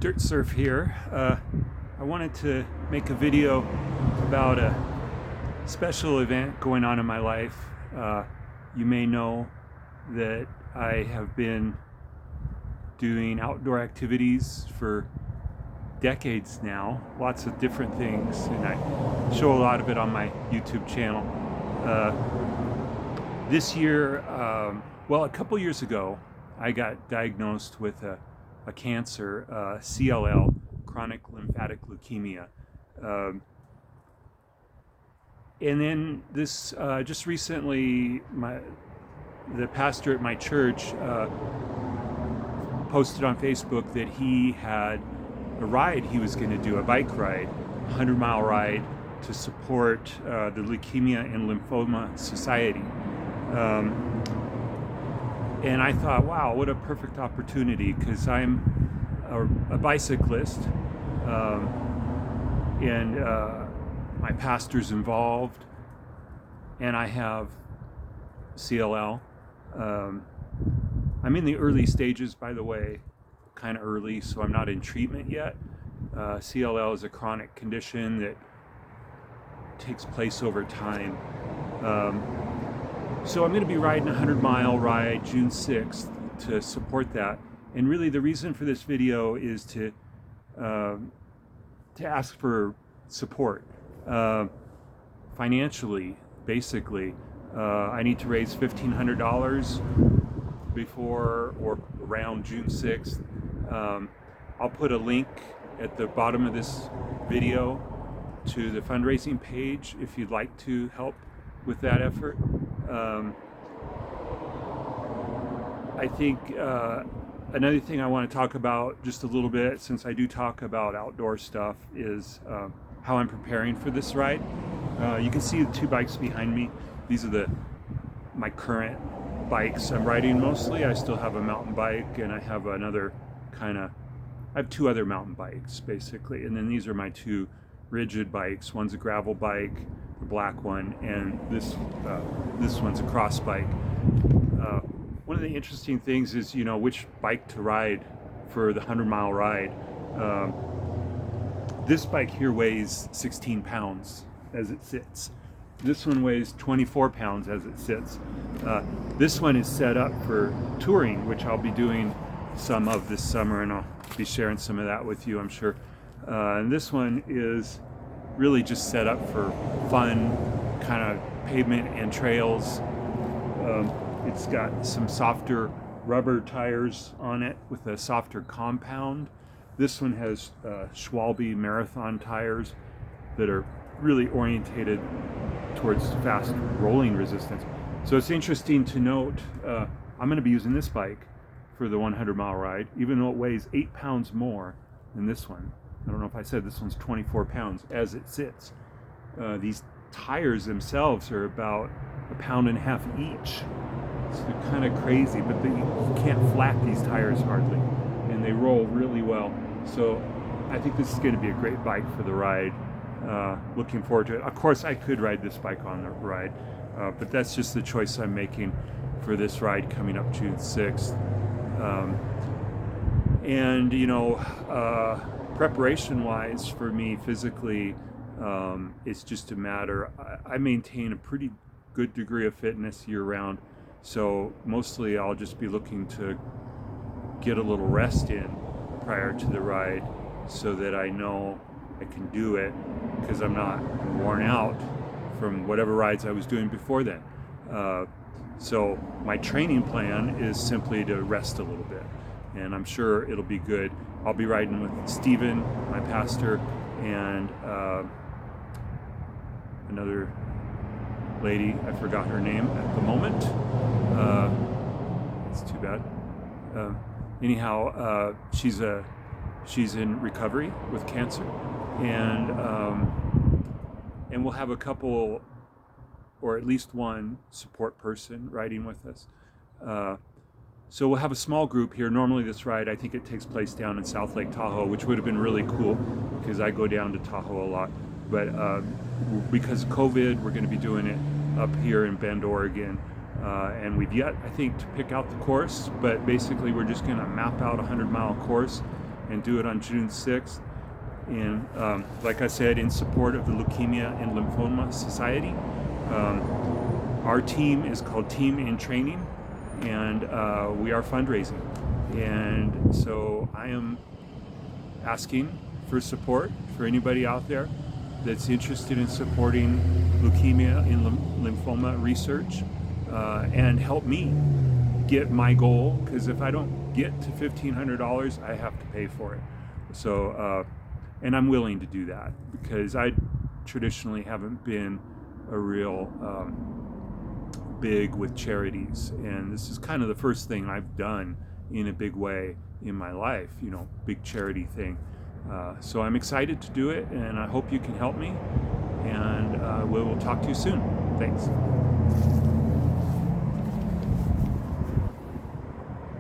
Dirt Surf here. I wanted to make a video about a special event going on in my life. You may know that I have been doing outdoor activities for decades now, lots of different things, and I show a lot of it on my YouTube channel. This year, a couple years ago, I got diagnosed with a cancer, CLL, chronic lymphatic leukemia. And then this, just recently, the pastor at my church posted on Facebook that he had a ride he was going to do, a bike ride, a 100-mile ride to support the Luekemia and Lymphoma Society. And I thought, wow, what a perfect opportunity, because I'm a bicyclist, and my pastor's involved, and I have CLL. I'm in the early stages, by the way, kind of early, so I'm not in treatment yet. CLL is a chronic condition that takes place over time. So I'm going to be riding a 100-mile ride June 6th to support that. And really the reason for this video is to ask for support financially, basically. I need to raise $1,500 before or around June 6th. I'll put a link at the bottom of this video to the fundraising page if you'd like to help with that effort. I think another thing I want to talk about just a little bit, since I do talk about outdoor stuff, is how I'm preparing for this ride. You can see the two bikes behind me. These are my current bikes I'm riding mostly. I still have a mountain bike, and I have I have two other mountain bikes basically, and then these are my two rigid bikes. One's a gravel bike, the black one, and this one's a cross bike. One of the interesting things is, which bike to ride for the 100-mile ride. This bike here weighs 16 pounds as it sits. This one weighs 24 pounds as it sits. This one is set up for touring, which I'll be doing some of this summer, and I'll be sharing some of that with you, I'm sure. And this one is really just set up for fun, kind of pavement and trails. It's got some softer rubber tires on it with a softer compound. This one has Schwalbe marathon tires that are really orientated towards fast rolling resistance. So it's interesting to note, I'm going to be using this bike for the 100-mile ride, even though it weighs 8 pounds more than this one. I don't know if I said this one's 24 pounds as it sits. These tires themselves are about 1.5 pounds each. So they're kind of crazy, but you can't flat these tires hardly, and they roll really well. So I think this is going to be a great bike for the ride. Looking forward to it. Of course, I could ride this bike on the ride, but that's just the choice I'm making for this ride coming up June 6th. Preparation-wise for me physically, it's just a matter. I maintain a pretty good degree of fitness year-round, so mostly I'll just be looking to get a little rest in prior to the ride so that I know I can do it, because I'm not worn out from whatever rides I was doing before then. So my training plan is simply to rest a little bit, and I'm sure it'll be good. I'll be riding with Stephen, my pastor, and another lady, I forgot her name at the moment. It's too bad. Anyhow, she's in recovery with cancer, and we'll have a couple, or at least one support person riding with us. So we'll have a small group here. Normally this ride, I think it takes place down in South Lake Tahoe, which would have been really cool because I go down to Tahoe a lot. But because of COVID, we're going to be doing it up here in Bend, Oregon. And we've yet, I think, to pick out the course, but basically we're just going to map out a 100-mile course and do it on June 6th. And like I said, in support of the Leukemia and Lymphoma Society. Our team is called Team in Training, and we are fundraising. And so I am asking for support for anybody out there that's interested in supporting leukemia and lymphoma research, and help me get my goal, because if I don't get to $1,500, I have to pay for it. So, and I'm willing to do that, because I traditionally haven't been a real big with charities, and this is kind of the first thing I've done in a big way in my life, big charity thing. So I'm excited to do it, and I hope you can help me, and we will talk to you soon. Thanks.